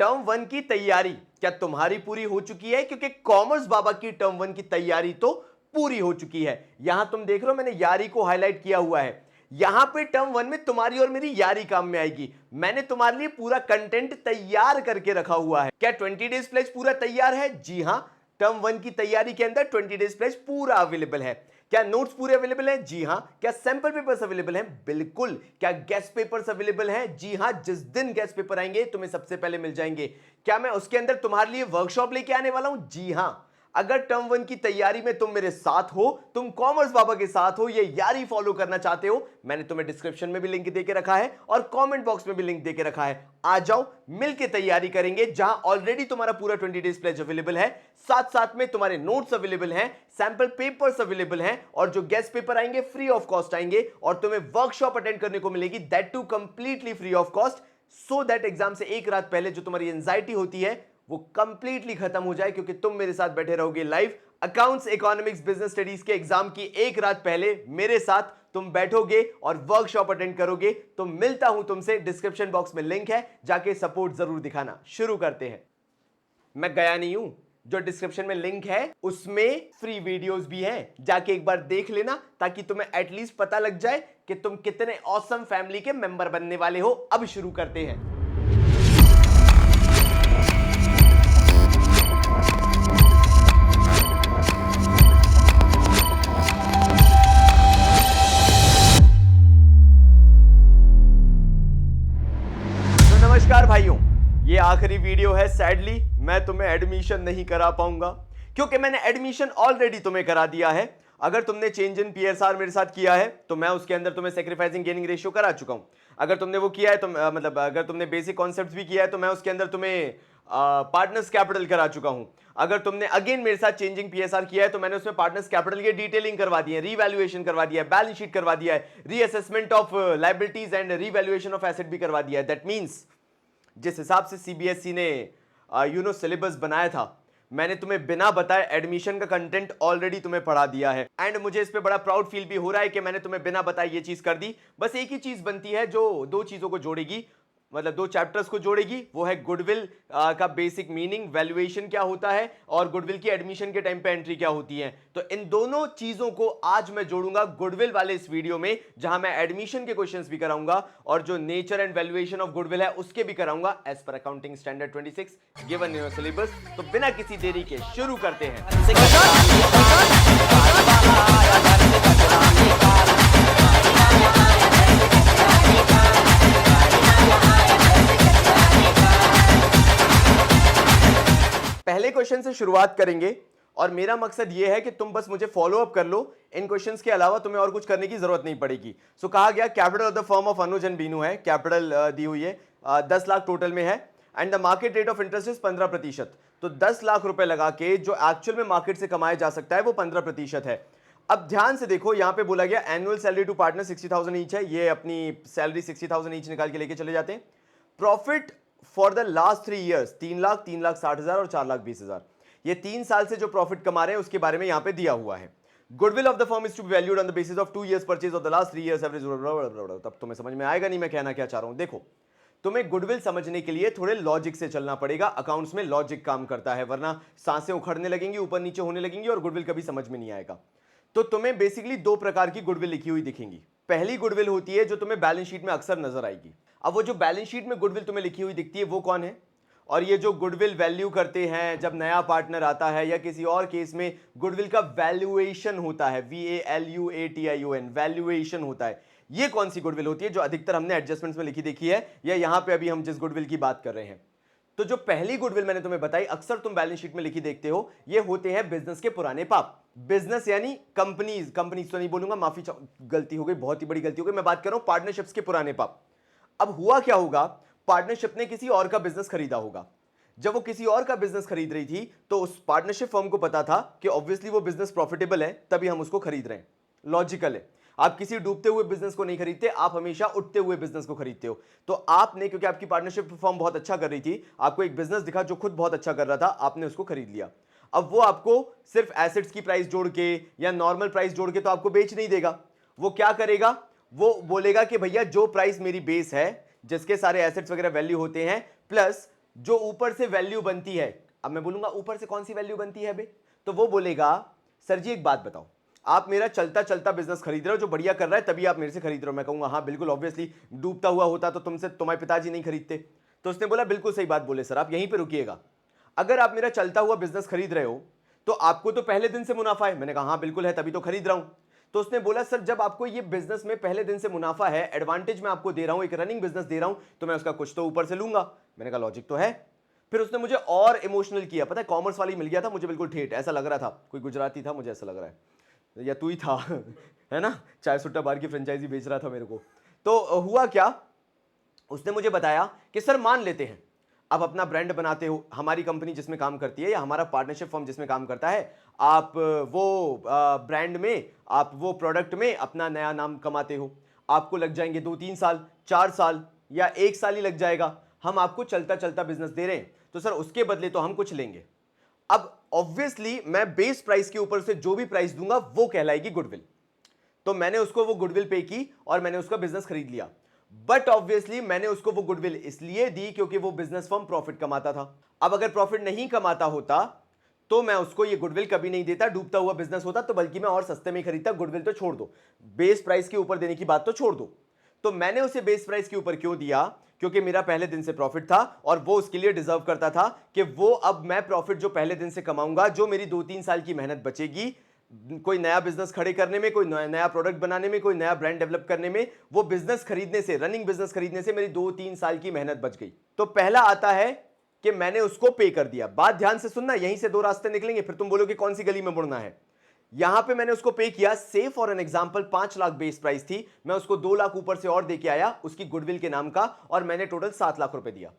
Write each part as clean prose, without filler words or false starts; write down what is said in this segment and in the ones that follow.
Term one की तैयारी क्या तुम्हारी पूरी हो चुकी है? क्योंकि कॉमर्स बाबा की टर्म वन की तैयारी तो पूरी हो चुकी है। यहां तुम देख रहे हो मैंने यारी को हाईलाइट किया हुआ है। यहां पे टर्म वन में तुम्हारी और मेरी यारी काम में आएगी। मैंने तुम्हारे लिए पूरा कंटेंट तैयार करके रखा हुआ है। क्या 20 डेज प्लेज पूरा तैयार है? जी हां, टर्म वन की तैयारी के अंदर 20 डेज प्लेज पूरा अवेलेबल है। क्या नोट्स पूरे अवेलेबल हैं? जी हां। क्या सैंपल पेपर्स अवेलेबल हैं? बिल्कुल। क्या गेस्ट पेपर्स अवेलेबल हैं? जी हां, जिस दिन गेस्ट पेपर आएंगे तुम्हें सबसे पहले मिल जाएंगे। क्या मैं उसके अंदर तुम्हारे लिए वर्कशॉप लेके आने वाला हूं? जी हां। अगर टर्म वन की तैयारी में तुम मेरे साथ हो, तुम कॉमर्स बाबा के साथ हो, ये यारी फॉलो करना चाहते हो, मैंने तुम्हें डिस्क्रिप्शन में भी लिंक देके रखा है और कमेंट बॉक्स में भी लिंक देके रखा है। आ जाओ, मिलके तैयारी करेंगे, जहां ऑलरेडी तुम्हारा पूरा 20 डेज प्लेज अवेलेबल है, साथ साथ में तुम्हारे नोट्स अवेलेबल हैं, सैंपल पेपर्स अवेलेबल हैं और जो गेस्ट पेपर आएंगे फ्री ऑफ कॉस्ट आएंगे और तुम्हें वर्कशॉप अटेंड करने को मिलेगी, that too completely free of cost, so that exam से एक रात पहले जो तुम्हारी एंजाइटी होती है वो कंप्लीटली खत्म हो जाए, क्योंकि तुम मेरे साथ बैठे रहोगे live. Accounts, economics, business studies के एग्जाम की एक रात पहले मेरे साथ तुम बैठोगे और वर्कशॉप अटेंड करोगे। तो मिलता हूं तुमसे, डिस्क्रिप्शन बॉक्स में लिंक है, जाके सपोर्ट जरूर दिखाना। शुरू करते हैं। मैं गया नहीं हूं, जो डिस्क्रिप्शन में लिंक है उसमें फ्री वीडियोस भी हैं, जाके एक बार देख लेना ताकि तुम्हें एटलीस्ट पता लग जाए कि तुम कितने ऑसम फैमिली के मेंबर बनने वाले हो। अब शुरू करते हैं। नमस्कार भाइयों, ये आखिरी वीडियो है। सैडली मैं तुम्हें एडमिशन नहीं करा पाऊंगा, क्योंकि मैंने एडमिशन ऑलरेडी तुम्हें करा दिया है। अगर तुमने चेंज इन पीएसआर मेरे साथ किया है तो मैं उसके अंदर तुम्हें सैक्रिफाइसिंग गेनिंग रेशियो करा चुका हूं। अगर तुमने वो किया है तो मतलब अगर तुमने बेसिक कॉन्सेप्ट्स भी किया है तो मैं उसके अंदर तुम्हें पार्टनर्स कैपिटल करा चुका हूं। अगर तुमने अगेन मेरे साथ चेंजिंग पीएसआर किया है तो मैंने उसमें पार्टनर्स कैपिटल की डिटेलिंग करवा दी है, रीवैल्यूएशन करवा दिया है, बैलेंस शीट करवा दिया है, reassessment of liabilities and revaluation of asset भी करवा दिया है। दैट मींस जिस हिसाब से सीबीएसई ने सिलेबस बनाया था, मैंने तुम्हें बिना बताए एडमिशन का कंटेंट ऑलरेडी तुम्हें पढ़ा दिया है। एंड मुझे इस पे बड़ा प्राउड फील भी हो रहा है कि मैंने तुम्हें बिना बताए ये चीज कर दी। बस एक ही चीज बनती है जो दो चीजों को जोड़ेगी, मतलब दो चैप्टर्स को जोड़ेगी, वो है गुडविल का बेसिक मीनिंग, वैल्यूएशन क्या होता है और गुडविल की एडमिशन के टाइम पे एंट्री क्या होती है। तो इन दोनों चीजों को आज मैं जोड़ूंगा गुडविल वाले इस वीडियो में, जहां मैं एडमिशन के क्वेश्चंस भी कराऊंगा और जो nature and valuation of goodwill है उसके भी कराऊंगा as per accounting standard 26 given in your syllabus. तो बिना किसी देरी के शुरू करते हैं। पहले क्वेश्चन से शुरुआत करेंगे और मेरा मकसद यह है कि तुम बस मुझे फॉलो अप कर लो। इन क्वेश्चंस के अलावा तुम्हें और कुछ करने की जरूरत नहीं पड़ेगी। सो कहा गया capital of the firm of Anuj and Binu है, कैपिटल दी हुई है 10 लाख टोटल में है and the market rate of interest is 15%। तो 10 लाख रुपए लगा के जो एक्चुअल में मार्केट से कमाया जा सकता है वो 15% है। अब ध्यान से देखो, यहां पे बोला गया annual salary to partner 60,000 each है, ये अपनी सैलरी 60,000 ईच निकाल के लेके चले जाते हैं। Profit for the last 3 years 3,60,000 और 4,20,000, ये 3 साल से जो प्रॉफिट कमा रहे हैं उसके बारे में यहां पे दिया हुआ है। Goodwill of the firm is to be valued on the basis of 2 years purchase of the last 3 years average. तब तुम्हें समझ में आएगा नहीं मैं कहना क्या चाह रहा हूं। देखो, तुम्हें गुडविल समझने के लिए थोड़े लॉजिक से चलना पड़ेगा। अकाउंट्स में लॉजिक काम करता है, वरना सांसें उखड़ने लगेंगी, ऊपर नीचे होने लगेंगी और गुडविल कभी समझ में नहीं आएगा। तो तुम्हें बेसिकली दो प्रकार की गुडविल लिखी हुई दिखेंगी। पहली गुडविल होती है जो तुम्हें बैलेंस शीट में अक्सर नजर आएगी। अब वो जो बैलेंस शीट में गुडविल तुम्हें लिखी हुई दिखती है वो कौन है? और ये जो गुडविल वैल्यू करते हैं जब नया पार्टनर आता है या किसी और केस में गुडविल का वैल्यूएशन होता है, VALUATION, वैल्यूएशन होता है, ये कौन सी गुडविल होती है जो अधिकतर हमने एडजस्टमेंट्स में लिखी देखी है या यहां पे अभी हम जिस गुडविल की बात कर रहे हैं? तो जो पहली गुडविल मैंने तुम्हें बताई अक्सर तुम बैलेंस शीट में लिखी देखते हो, ये होते हैं बिजनेस के पुराने पाप। बिजनेस यानी कंपनीज तो नहीं बोलूंगा, माफी, गलती हो गई, बहुत ही बड़ी गलती हो गई। मैं बात कर रहा हूं पार्टनरशिप्स के पुराने पाप। अब हुआ क्या होगा, पार्टनरशिप ने किसी और का बिजनेस खरीदा होगा। जब वो किसी और का बिजनेस खरीद रही थी तो उस पार्टनरशिप फर्म को पता था कि ऑब्वियसली वो बिजनेस प्रॉफिटेबल है, तभी हम उसको खरीद रहे हैं। लॉजिकल है, आप किसी डूबते हुए बिजनेस को नहीं खरीदते, आप हमेशा उठते हुए बिजनेस को खरीदते हो। तो आपने, क्योंकि आपकी पार्टनरशिप फर्म बहुत अच्छा कर रही थी, आपको एक बिजनेस दिखा जो खुद बहुत अच्छा कर रहा था, आपने उसको खरीद लिया। अब वो आपको सिर्फ एसेट्स की प्राइस जोड़ के या नॉर्मल प्राइस जोड़ के तो आपको बेच नहीं देगा। वो क्या करेगा, वो बोलेगा कि भैया जो प्राइस मेरी बेस है, जिसके सारे एसेट्स वगैरह वैल्यू होते हैं, प्लस जो ऊपर से वैल्यू बनती है, अब मैं बोलूंगा ऊपर से कौन सी वैल्यू बनती है बे, तो वो बोलेगा सर जी एक बात बताओ, आप मेरा चलता चलता बिजनेस खरीद रहे हो जो बढ़िया कर रहा है तभी आप मेरे से खरीद रहे हो। मैं कहूंगा हाँ बिल्कुल, ऑब्वियसली डूबता हुआ होता तो तुमसे तुम्हारे पिताजी नहीं खरीदते। तो उसने बोला बिल्कुल सही बात बोले सर, आप यहीं पे रुकिएगा। अगर आप मेरा चलता हुआ बिजनेस खरीद रहे हो तो आपको तो पहले दिन से मुनाफा है। मैंने कहा हाँ बिल्कुल है, तभी तो खरीद रहा हूं। तो उसने बोला सर जब आपको ये बिजनेस में पहले दिन से मुनाफा है, एडवांटेज मैं आपको दे रहा हूं, एक रनिंग बिजनेस दे रहा हूं, तो मैं उसका कुछ तो ऊपर से लूंगा। मैंने कहा लॉजिक तो है। फिर उसने मुझे और इमोशनल किया, पता है कॉमर्स वाली मिल गया था मुझे, बिल्कुल ठेठ ऐसा लग रहा था, कोई गुजराती था मुझे ऐसा लग रहा है, या तू ही था है ना, चाय सुट्टा बार की फ्रेंचाइजी बेच रहा था मेरे को। तो हुआ क्या, उसने मुझे बताया कि सर मान लेते हैं आप अपना ब्रांड बनाते हो, हमारी कंपनी जिसमें काम करती है या हमारा पार्टनरशिप फर्म जिसमें काम करता है, आप वो ब्रांड में, आप वो प्रोडक्ट में अपना नया नाम कमाते हो, आपको लग जाएंगे 2-3 साल, 4 साल या 1 साल ही लग जाएगा, हम आपको चलता चलता बिजनेस दे रहे हैं, तो सर उसके बदले तो हम कुछ लेंगे। अब ऑब्वियसली मैं बेस प्राइस के ऊपर से जो भी प्राइस दूंगा वो कहलाएगी गुडविल। तो मैंने उसको वो गुडविल पे की और मैंने उसका बिजनेस खरीद लिया। बट ऑब्वियसली मैंने उसको वो गुडविल इसलिए दी क्योंकि वो बिजनेस फर्म प्रॉफिट कमाता था। अब अगर प्रॉफिट नहीं कमाता होता तो मैं उसको ये गुडविल कभी नहीं देता, डूबता हुआ बिजनेस होता तो बल्कि मैं और सस्ते में खरीदता। गुडविल तो छोड़ दो, बेस प्राइस के ऊपर देने की बात तो छोड़ दो। तो मैंने उसे बेस प्राइस के ऊपर क्यों दिया, क्योंकि मेरा पहले दिन से प्रॉफिट था और वो उसके लिए डिजर्व करता था कि वो अब मैं प्रॉफिट जो पहले दिन से कमाऊंगा, जो मेरी 2-3 साल की मेहनत बचेगी कोई नया बिजनेस खड़े करने में, कोई नया प्रोडक्ट बनाने में, कोई नया ब्रांड डेवलप करने में, वो बिजनेस खरीदने से, रनिंग बिजनेस खरीदने से मेरी 2-3 साल की मेहनत बच गई। तो पहला आता है कि मैंने उसको पे कर दिया। बात ध्यान से सुनना, यहीं से दो रास्ते निकलेंगे, फिर तुम बोलोगे कौन सी गली में मुड़ना है। यहां पे मैंने उसको पे किया, से for an example 5 lakh base price थी, मैं उसको 2 लाख ऊपर से और देके आया उसकी गुडविल के नाम का, और मैंने टोटल 7 लाख रुपए दिया।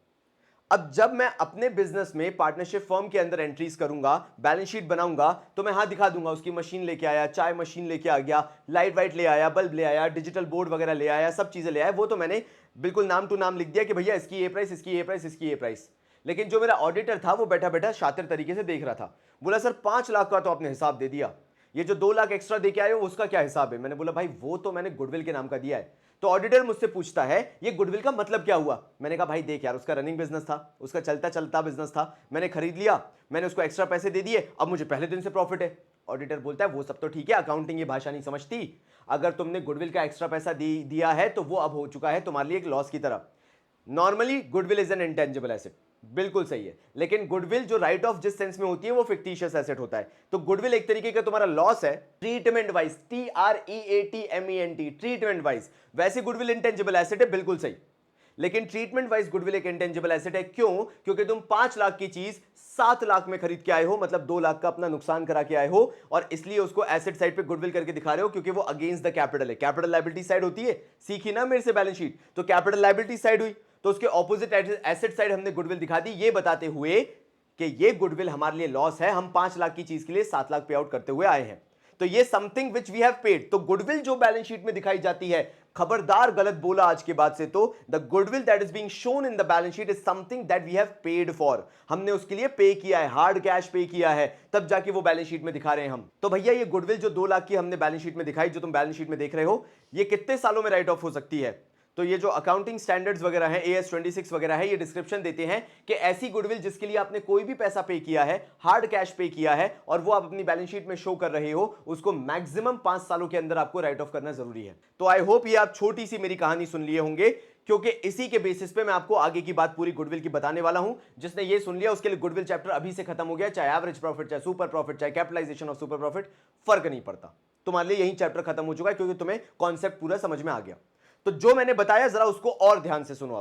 अब जब मैं अपने बिजनेस में पार्टनरशिप फर्म के अंदर एंट्रीज करूंगा, बैलेंस शीट बनाऊंगा, तो मैं हाथ दिखा दूंगा उसकी मशीन लेके आया, चाय मशीन लेके आ गया, लाइट वाइट ले आया, बल्ब ले आया, डिजिटल बोर्ड वगैरह ले आया, सब चीजें ले आया। वो तो मैंने बिल्कुल नाम टू नाम लिख दिया कि भैया इसकी ये प्राइस, इसकी ये प्राइस, इसकी ये प्राइस। लेकिन जो मेरा ऑडिटर था वो बैठा बैठा शातिर तरीके से देख रहा था। बोला सर 5 लाख का तो आपने हिसाब दे दिया, ये जो 2 लाख एक्स्ट्रा देके आए हो उसका क्या हिसाब है। मैंने बोला भाई वो तो मैंने गुडविल के नाम का दिया है। तो ऑडिटर मुझसे पूछता है ये गुडविल का मतलब क्या हुआ। मैंने कहा भाई देख यार, उसका रनिंग बिजनेस था, उसका चलता चलता बिजनेस था, मैंने खरीद लिया, मैंने उसको एक्स्ट्रा पैसे दे दिए, अब मुझे पहले दिन से प्रॉफिट है। ऑडिटर बोलता है वो सब तो ठीक है, अकाउंटिंग ये भाषा नहीं समझती, अगर तुमने गुडविल का एक्स्ट्रा पैसा दिया है तो वो अब हो चुका है तुम्हारे लिए एक लॉस की तरह। Normally goodwill is an intangible asset, बिल्कुल सही है, लेकिन गुडविल जो राइट ऑफ जिस सेंस में होती है वो फिक्टिशियस एसेट होता है। तो गुडविल एक तरीके का तुम्हारा लॉस है treatment wise, TREATMENT, treatment wise. वैसे गुडविल इंटेंजिबल एसेट है, बिल्कुल सही, लेकिन ट्रीटमेंट वाइज गुडविल एक इंटेंजिबल एसेट है। क्यों? क्योंकि तुम 5 लाख की चीज 7 लाख में खरीद के आए हो, मतलब 2 लाख का अपना नुकसान करा के आए हो, और इसलिए उसको एसेट साइड पे गुडविल करके दिखा रहे हो, क्योंकि वो अगेंस्ट द कैपिटल है। कैपिटल लायबिलिटी साइड होती है, सीखी ना मेरे से बैलेंस शीट, तो कैपिटल लायबिलिटी साइड हुई, तो उसके ऑपोजिट एसेट साइड हमने गुडविल दिखा दी, ये बताते हुए कि ये गुडविल हमारे लिए लॉस है, हम 5 लाख की चीज के लिए 7 लाख पे आउट करते हुए आए हैं। तो ये something which we have paid. तो गुडविल जो बैलेंस शीट में दिखाई जाती है, खबरदार गलत बोला आज के बाद से तो, the goodwill that is being shown in the balance sheet is something that we have paid for. हमने उसके लिए पे किया है, हार्ड कैश पे किया है, तब जाके वो बैलेंस शीट में दिखा रहे हैं हम। तो भैया ये गुडविल जो 2 लाख की हमने बैलेंस शीट में दिखाई, जो तुम बैलेंस शीट में देख रहे हो, ये कितने सालों में राइट ऑफ हो सकती है? तो ये जो अकाउंटिंग स्टैंडर्ड्स वगैरह हैं, AS 26 वगैरह है, ये डिस्क्रिप्शन देते हैं कि ऐसी गुडविल जिसके लिए आपने कोई भी पैसा पे किया है, हार्ड कैश पे किया है, और वो आप अपनी बैलेंस शीट में शो कर रहे हो, उसको मैक्सिमम 5 सालों के अंदर आपको राइट ऑफ करना जरूरी है। तो आई होप ये आप छोटी सी मेरी कहानी सुन लिए होंगे, क्योंकि इसी के बेसिस पे मैं आपको आगे की बात पूरी गुडविल की बताने वाला हूं। जिसने ये सुन लिया उसके लिए गुडविल चैप्टर अभी से खत्म हो गया, चाहे एवरेज प्रॉफिट, चाहे सुपर प्रॉफिट, चाहे कैपिटलाइजेशन ऑफ सुपर प्रॉफिट, फर्क नहीं पड़ता, तुम्हारे लिए यही चैप्टर खत्म हो चुका है, क्योंकि तुम्हें कॉन्सेप्ट पूरा समझ में आ गया। तो जो मैंने बताया जरा उसको और ध्यान से सुनो।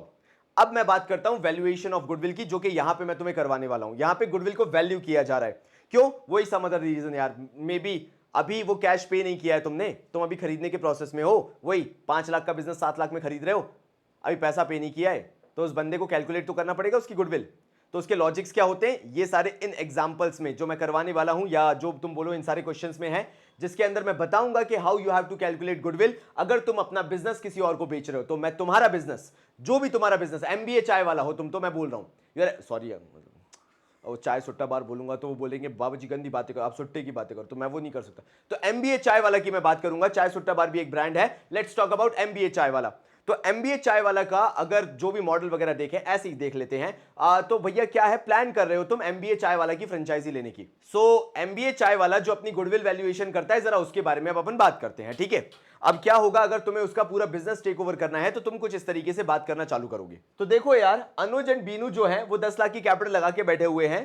अब मैं बात करता हूं वैल्यूएशन ऑफ गुडविल की, जो कि यहां पे मैं तुम्हें करवाने वाला हूं। यहां पे गुडविल को वैल्यू किया जा रहा है, क्यों? वही सम अदर रीजन यार, मे बी अभी वो कैश पे नहीं किया है तुमने, तुम अभी खरीदने के प्रोसेस में हो, वही 5 लाख का बिजनेस 7 लाख में खरीद रहे हो, अभी पैसा पे नहीं किया है, तो उस बंदे को कैलकुलेट तो करना पड़ेगा उसकी गुडविल। तो उसके लॉजिक्स क्या होते हैं, ये सारे इन एग्जांपल्स में जो मैं करवाने वाला हूं, या जो तुम बोलो इन सारे क्वेश्चंस में है, जिसके अंदर मैं बताऊंगा कि how you have to calculate goodwill. अगर तुम अपना बिजनेस किसी और को बेच रहे हो, तो मैं तुम्हारा बिजनेस, जो भी तुम्हारा बिजनेस, MBA चाय वाला हो तुम, तो मैं बोल रहा हूं यार, सॉरी और चाय सुट्टा बार बोलूंगा तो वो बोलेंगे बाबा जी गंदी बातें करो, आप सुट्टे की बातें करो, तो मैं वो नहीं कर सकता। तो MBA चाय वाला की मैं बात करूंगा, चाय सुट्टा बार भी एक ब्रांड है, लेट्स टॉक अबाउट MBA चाय वाला। तो एमबीए चाय वाला का अगर जो भी मॉडल वगैरह देखें ऐसे ही देख लेते हैं। तो भैया क्या है, प्लान कर रहे हो तुम एमबीए चाय वाला की फ्रेंचाइजी लेने की। सो एमबीए चाय वाला जो अपनी गुडविल वैल्यूएशन करता है, जरा उसके बारे में अब अपन बात करते हैं, ठीक है। अब क्या होगा अगर तुम्हें उसका पूरा बिजनेस टेक ओवर करना है तो तुम कुछ इस तरीके से बात करना चालू करोगे। तो देखो यार, अनुज एंड बीनू जो है वो 10 लाख की कैपिटल लगा के बैठे हुए हैं।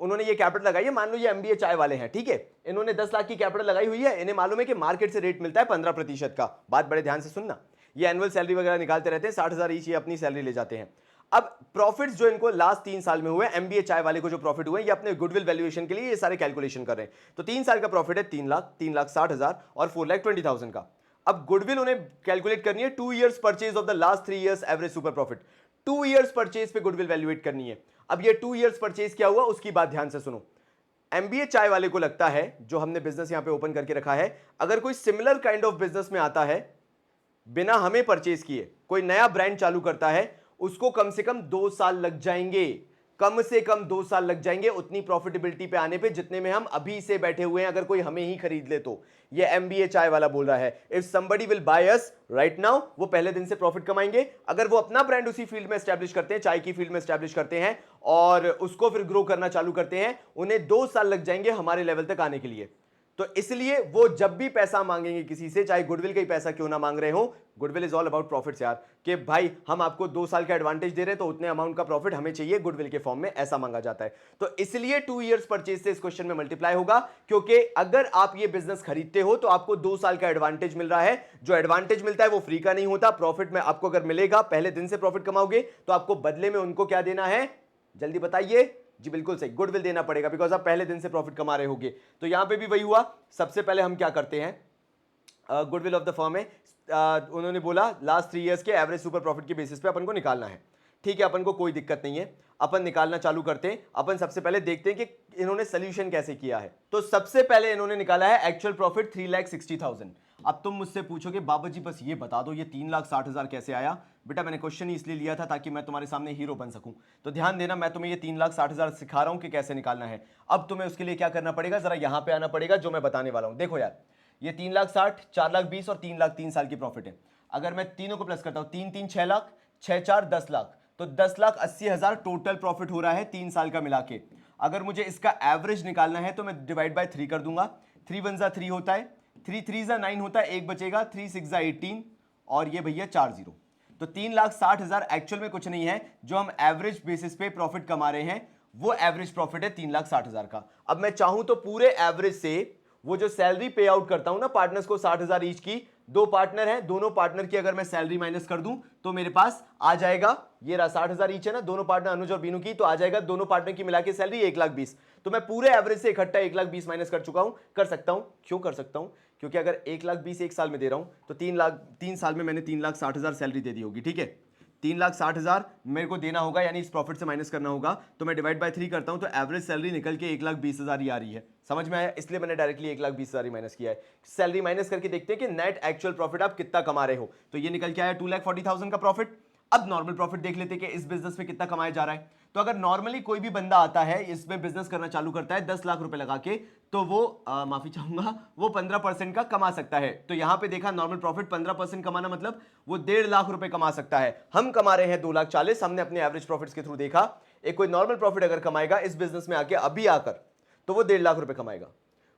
उन्होंने ये कैपिटल लगाई है, मान लो ये एमबीए चाय वाले हैं, ठीक है। इन्होंने 10 लाख की कैपिटल लगाई हुई है। इन्हें मालूम है कि मार्केट से रेट मिलता है 15% का। बात बड़े ध्यान से सुनना, ये एनुअल सैलरी वगैरह निकालते रहते हैं, 60,000 ईच ये अपनी सैलरी ले जाते हैं। अब प्रॉफिट्स जो इनको लास्ट 3 साल में हुए, एमबीए चाय वाले को जो प्रॉफिट हुए, ये अपने गुडविल वैल्यूएशन के लिए ये सारे कैलकुलेशन कर रहे हैं। तो 3 साल का प्रॉफिट है 3,60,000 और 4,20,000 का। अब गुडविल उन्हें कैलकुलेट करनी है 2 years purchase of the last 3 years average super profit. 2 years purchase पे गुडविल वैल्यूएट करनी है। अब ये 2 इयर्स परचेज क्या हुआ उसकी बात ध्यान से सुनो। एमबीए चाय वाले को लगता है, जो हमने बिजनेस यहां पे ओपन करके रखा है, अगर कोई सिमिलर काइंड ऑफ बिजनेस में आता है बिना हमें परचेज किए, कोई नया ब्रांड चालू करता है, उसको कम से कम 2 साल लग जाएंगे, कम से कम 2 साल लग जाएंगे उतनी प्रॉफिटेबिलिटी पे आने पे जितने में हम अभी से बैठे हुए हैं, अगर कोई हमें ही खरीद ले तो। ये एमबीए चाय वाला बोल रहा है, if somebody will by us right now, वो पहले दिन से प्रॉफिट कमाएंगे। अगर वो अपना ब्रांड उसी फील्ड में एस्टैब्लिश करते हैं, चाय की फील्ड में एस्टैब्लिश करते हैं और उसको फिर ग्रो करना चालू करते हैं, उन्हें 2 साल लग जाएंगे हमारे लेवल तक आने के लिए। तो इसलिए वो जब भी पैसा मांगेंगे किसी से, चाहे गुडविल का ही पैसा क्यों ना मांग रहे हो, goodwill is all about profits यार, कि भाई हम आपको 2 साल का एडवांटेज दे रहे हैं तो उतने अमाउंट का प्रॉफिट हमें चाहिए गुडविल के फॉर्म में, ऐसा मांगा जाता है। तो इसलिए 2 इयर्स परचेज से इस क्वेश्चन में मल्टीप्लाई होगा, क्योंकि अगर आप ये बिजनेस खरीदते हो तो आपको 2 साल का एडवांटेज मिल रहा है। जो एडवांटेज मिलता है वो फ्री का नहीं होता। प्रॉफिट में आपको अगर मिलेगा, पहले दिन से प्रॉफिट कमाओगे तो आपको बदले में उनको क्या देना है, जल्दी बताइए। जी बिल्कुल सही, गुडविल देना पड़ेगा, बिकॉज आप पहले दिन से प्रॉफिट कमा रहे होगे। तो यहां पे भी वही हुआ। सबसे पहले हम क्या करते हैं, गुडविल ऑफ द फर्म है, उन्होंने बोला लास्ट 3 इयर्स के एवरेज सुपर प्रॉफिट के बेसिस पे अपन को निकालना है, ठीक है। अपन को कोई दिक्कत नहीं है, अपन निकालना चालू करते हैं। अपन सबसे पहले देखते हैं कि इन्होंने सोल्यूशन कैसे किया है। तो सबसे पहले इन्होंने निकाला है एक्चुअल प्रॉफिट 3,60,000। अब तुम मुझसे पूछोगे बाबा जी बस ये बता दो ये 3,60,000 कैसे आया। बेटा मैंने क्वेश्चन ही इसलिए लिया था ताकि मैं तुम्हारे सामने हीरो बन सकूं। तो ध्यान देना, मैं तुम्हें ये 3,60,000 सिखा रहा हूं कि कैसे निकालना है। अब तुम्हें उसके लिए क्या करना पड़ेगा, जरा यहां पे आना पड़ेगा, जो मैं बताने वाला हूं। देखो यार, ये 3,60,000, 4,20,000 और 3 लाख 3 साल की प्रॉफिट है। अगर मैं तीनों को प्लस करता हूं, 3 6 लाख, 6 4 10 लाख, तो 10,80,000 टोटल प्रॉफिट हो रहा है 3 साल का मिला के। अगर मुझे इसका एवरेज निकालना है तो मैं डिवाइड बाय 3 कर दूंगा। 3 1 3 होता है, 3 3 9 होता है, एक बचेगा, 3 6 18 और ये भैया 4 0। तो 3,60,000 एक्चुअल में कुछ नहीं है, जो हम एवरेज बेसिस पे प्रॉफिट कमा रहे हैं वो एवरेज प्रॉफिट है 3,60,000 का। अब मैं चाहूं तो पूरे एवरेज से वो जो सैलरी पे आउट करता हूं ना पार्टनर्स को 60,000 ईच की, 2 पार्टनर हैं, दोनों पार्टनर की अगर मैं सैलरी माइनस कर दूं तो मेरे पास आ जाएगा, ये रहा 60,000 ईच है ना, दोनों पार्टनर अनुज और बीनू की, तो आ जाएगा दोनों पार्टनर की मिला के सैलरी 1,20,000। तो मैं पूरे एवरेज से इकट्ठा 1,20,000 माइनस कर चुका हूं। कर सकता हूं, क्यों कर सकता हूं, क्योंकि अगर 1,20,000 एक साल में दे रहा हूं तो 3 साल में मैंने 3,60,000 सैलरी दे दी होगी, ठीक है। 3,60,000 मेरे को देना होगा, यानी इस प्रॉफिट से माइनस करना होगा, तो मैं डिवाइड बाय 3 करता हूं तो एवरेज सैलरी निकल के 1,20,000 ही आ रही है। समझ में आया, इसलिए मैंने डायरेक्टली 1,20,000 ही माइनस किया है। सैलरी माइनस करके देखते हैं कि नेट एक्चुअल प्रॉफिट आप कितना कमा रहे हो। तो ये निकल के आया 2,40,000 का प्रॉफिट। अब नॉर्मल प्रॉफिट देख लेते हैं कि इस बिजनेस में कितना कमाया जा रहा है। तो अगर नॉर्मली कोई भी बंदा आता है इसमें बिजनेस करना चालू करता है 10 लाख रुपए लगा के, तो वो माफी चाहूंगा, वो 15% का कमा सकता है। तो यहां पे देखा नॉर्मल प्रॉफिट 15% कमाना मतलब वो 1.5 लाख रुपए कमा सकता है। हम कमा रहे हैं 2,40,000। हमने अपने एवरेज प्रॉफिट्स के थ्रू देखा, एक कोई नॉर्मल प्रॉफिट अगर कमाएगा इस बिजनेस में आके अभी आकर, तो वो 1.5 लाख रुपए कमाएगा।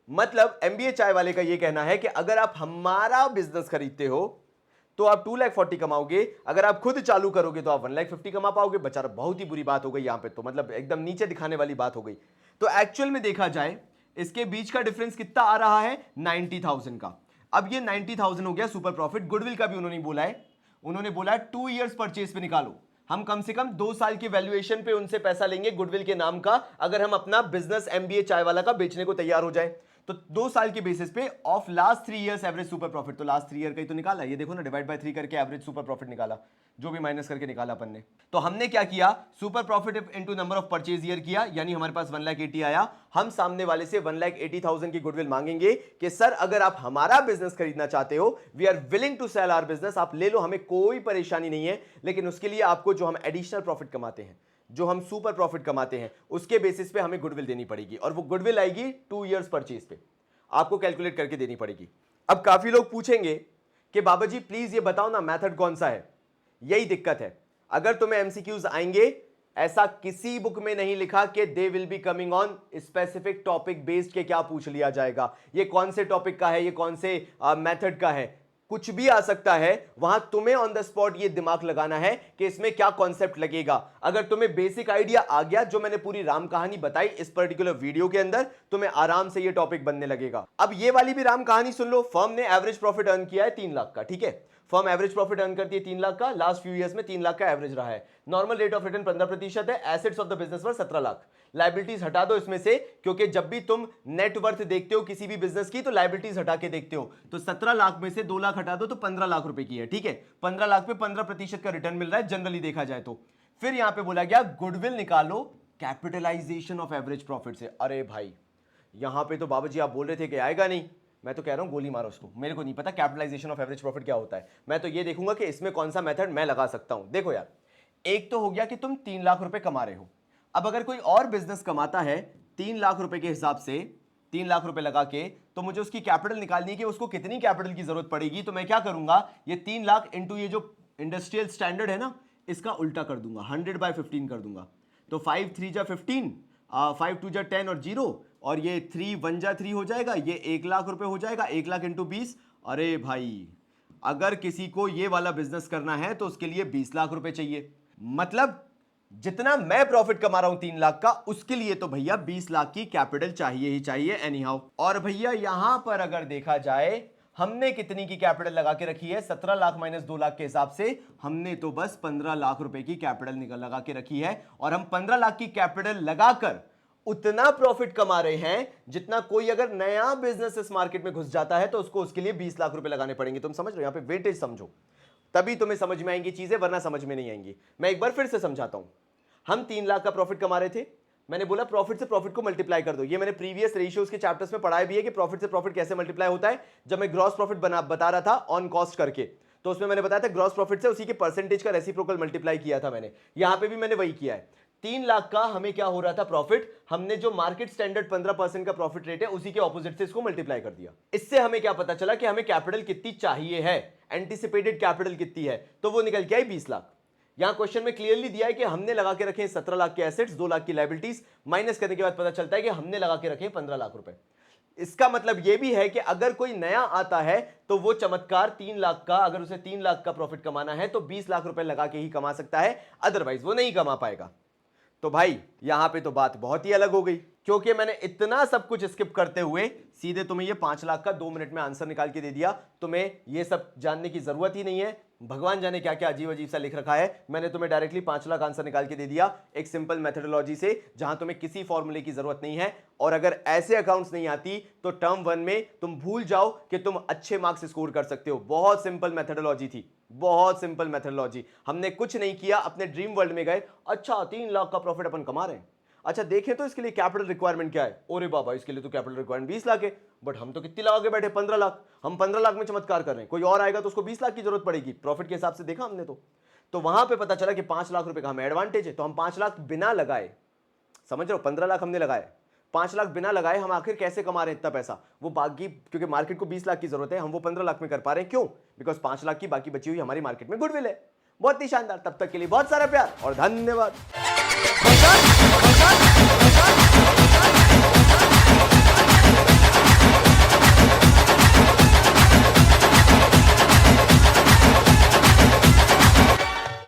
मतलब एमबीए चाय वाले का ये कहना है कि अगर आप हमारा बिजनेस खरीदते हो तो आप 2,40,000 कमाओगे, अगर आप खुद चालू करोगे तो आप 1,50,000 कमा पाओगे। बेचारा बहुत ही बुरी बात हो गई यहां पे, तो मतलब एकदम नीचे दिखाने वाली बात हो गई। तो एक्चुअल में देखा जाए इसके बीच का डिफरेंस कितना आ रहा है, 90,000 का। अब ये 90,000 हो गया सुपर प्रॉफिट। गुडविल का भी उन्होंने बोला है, उन्होंने बोला 2 इयर्स परचेज पे निकालो। हम कम से कम 2 साल की वैल्यूएशन पे उनसे पैसा लेंगे गुडविल के नाम का, अगर हम अपना बिजनेस एमबीए चाय वाला का बेचने को तैयार हो जाए। तो 2 साल के बेसिस पे of last 3 years average super profit, तो लास्ट 3 ईयर का ही तो निकाला, ये देखो ना, डिवाइड बाय 3 करके एवरेज सुपर प्रॉफिट निकाला, जो भी माइनस करके निकाला अपन ने। तो हमने क्या किया, super profit into number of purchase year किया, यानी हमारे पास 1,80,000 आया। हम सामने वाले से 1,80,000 की गुडविल मांगेंगे कि सर अगर आप हमारा बिजनेस खरीदना चाहते हो, we are willing to sell our business, आप ले लो, हमें कोई परेशानी नहीं है, लेकिन उसके लिए आपको जो हम एडिशनल प्रॉफिट कमाते हैं, जो हम सुपर प्रॉफिट कमाते हैं, उसके बेसिस पे हमें गुडविल देनी पड़ेगी, और वो गुडविल आएगी 2 इयर्स परचेज पे, आपको कैलकुलेट करके देनी पड़ेगी। अब काफी लोग पूछेंगे कि बाबा जी प्लीज ये बताओ ना मेथड कौन सा है। यही दिक्कत है, अगर तुम्हें एमसीक्यूज आएंगे, ऐसा किसी बुक में नहीं लिखा कि they will be coming on specific topic based के क्या पूछ लिया जाएगा, ये कौन से टॉपिक का है, ये कौन से मेथड का है, कुछ भी आ सकता है। वहां तुम्हें ऑन द स्पॉट ये दिमाग लगाना है कि इसमें क्या कॉन्सेप्ट लगेगा। अगर तुम्हें बेसिक आइडिया आ गया, जो मैंने पूरी राम कहानी बताई इस पर्टिकुलर वीडियो के अंदर, तुम्हें आराम से ये टॉपिक बनने लगेगा। अब ये वाली भी राम कहानी सुन लो। फर्म ने एवरेज प्रॉफिट अर्न किया है 3 लाख का, ठीक है, फर्म एवरेज प्रॉफिट अर्न करती है 3 लाख का, लास्ट फ्यू इयर्स में 3 लाख का एवरेज रहा है। नॉर्मल रेट ऑफ रिटर्न 15% है। एसेट्स ऑफ द बिजनेस पर 17 लाख। लायबिलिटीज हटा दो इसमें से, क्योंकि जब भी तुम नेटवर्थ देखते हो किसी भी बिजनेस की तो लायबिलिटीज हटा के देखते हो। तो 17 लाख में से 2 लाख हटा दो तो 15 लाख रुपए की है, ठीक है। 15 लाख पे 15% का रिटर्न मिल रहा है जनरली देखा जाए तो। फिर यहां पे बोला गया गुडविल निकालो कैपिटलाइजेशन ऑफ एवरेज प्रॉफिट से। अरे भाई यहां पे तो बाबा जी आप बोल रहे थे कि आएगा नहीं, मैं तो कह रहा हूं गोली मारो उसको, मेरे को नहीं पता कैपिटलाइजेशन ऑफ एवरेज प्रॉफिट क्या होता है। मैं तो ये देखूंगा कि इसमें कौन सा मेथड मैं लगा सकता हूं। देखो यार, एक तो हो गया कि तुम 3 लाख रुपए कमा रहे हो। अब अगर कोई और बिजनेस कमाता है 3 लाख रुपए के हिसाब से, 3 लाख रुपए लगा के, तो मुझे उसकी कैपिटल निकालनी है कि उसको कितनी कैपिटल की जरूरत पड़ेगी। तो मैं क्या करूंगा, ये 3 लाख इंटू ये जो इंडस्ट्रियल स्टैंडर्ड है ना, इसका उल्टा कर दूंगा, 100/15 कर दूंगा। तो 5 3 जा 15, 5 2 जा 10 और 0, और ये 3 1 जा 3 हो जाएगा, ये 1 लाख रुपए हो जाएगा। 1 लाख इंटू 20। अरे भाई अगर किसी को ये वाला बिजनेस करना है तो उसके लिए 20 लाख रुपए चाहिए। मतलब जितना मैं प्रॉफिट कमा रहा हूं 3 लाख का, उसके लिए तो भैया 20 लाख की कैपिटल चाहिए ही चाहिए एनी हाउ। और भैया यहां पर अगर देखा जाए, हमने कितनी की कैपिटल लगा के रखी है, 17 लाख माइनस 2 लाख के हिसाब से हमने तो बस 15 लाख रुपए की कैपिटल लगा के रखी है। और हम 15 लाख की कैपिटल लगाकर उतना प्रॉफिट कमा रहे हैं जितना कोई अगर नया बिजनेस इस मार्केट में घुस जाता है तो उसको उसके लिए 20 लाख रुपए लगाने पड़ेंगे। तुम समझ रहे हो, यहां पे वेटेज समझो, तभी तुम्हें समझ में आएंगी चीजें, वरना समझ में नहीं आएंगी। मैं एक बार फिर से समझाता हूं। हम 3 लाख का प्रॉफिट कमा रहे थे, मैंने बोला प्रॉफिट से प्रॉफिट को मल्टीप्लाई कर दो। ये मैंने प्रीवियस रेशियोज के चैप्टर्स में पढ़ाया भी है कि प्रॉफिट से प्रॉफिट कैसे मल्टीप्लाई होता है। जब मैं ग्रॉस प्रॉफिट बता रहा था ऑन कॉस्ट करके, तो उसमें मैंने बताया था ग्रॉस प्रॉफिट से उसी के परसेंटेज का रेसिप्रोकल मल्टीप्लाई किया था मैंने। यहां पे भी मैंने वही किया है। 3 लाख का हमें क्या हो रहा था प्रॉफिट, हमने जो मार्केट स्टैंडर्ड 15% का प्रॉफिट रेट है उसी के ऑपोजिट से इसको मल्टीप्लाई कर दिया। इससे हमें क्या पता चला कि हमें कैपिटल कितनी चाहिए है, एंटिसिपेटेड कैपिटल कितनी है, तो वो निकल के आई 20 लाख। यहां क्वेश्चन में क्लियरली दिया है कि हमने लगा के रखे 17 लाख के एसेट्स, 2 लाख की लायबिलिटीज, माइनस करने के बाद पता चलता है कि हमने लगा के रखे 15 लाख रुपए। इसका मतलब यह भी है कि अगर कोई नया आता है तो वो चमत्कार 3 लाख का, अगर उसे 3 लाख का प्रॉफिट कमाना है तो 20 लाख रुपए लगा के ही कमा सकता है, अदरवाइज वो नहीं कमा पाएगा। तो भाई यहां पे तो बात बहुत ही अलग हो गई, क्योंकि मैंने इतना सब कुछ स्किप करते हुए सीधे तुम्हें ये 5 लाख का 2 मिनट में आंसर निकाल के दे दिया। तुम्हें ये सब जानने की जरूरत ही नहीं है, भगवान जाने क्या क्या अजीब अजीब सा लिख रखा है। मैंने तुम्हें डायरेक्टली 5 लाख आंसर निकाल के दे दिया एक सिंपल मेथडोलॉजी से, जहां तुम्हें किसी फॉर्मूले की जरूरत नहीं है। और अगर ऐसे अकाउंट्स नहीं आती तो टर्म 1 में तुम भूल जाओ कि तुम अच्छे मार्क्स स्कोर कर सकते हो। बहुत सिंपल मेथडोलॉजी थी, बहुत सिंपल मेथडोलॉजी। हमने कुछ नहीं किया, अपने ड्रीम वर्ल्ड में गए। अच्छा 3 लाख का प्रॉफिट अपन कमा रहे हैं, अच्छा देखें तो इसके लिए कैपिटल रिक्वायरमेंट क्या है। ओरे बाबा इसके लिए तो कैपिटल रिक्वायरमेंट 20 लाख है, बट हम तो कितनी लगा के बैठे 15 लाख। हम 15 लाख में चमत्कार कर रहे हैं, कोई और आएगा तो उसको 20 लाख की जरूरत पड़ेगी। प्रॉफिट के हिसाब से देखा हमने तो वहां पे पता चला कि 5 लाख रुपए का हमें एडवांटेज है। तो हम 5 लाख बिना लगाए, समझ रहे हो, 15 लाख हमने लगाए, 5 लाख बिना लगाए हम आखिर कैसे कमा रहे हैं इतना पैसा। वो बाकी, क्योंकि मार्केट को 20 लाख की जरूरत है, हम वो 15 लाख में कर पा रहे हैं। क्यों? बिकॉज 5 लाख की बाकी बची हुई हमारी मार्केट में गुडविल है। बहुत ही शानदार। तब तक के लिए बहुत सारा प्यार और धन्यवाद।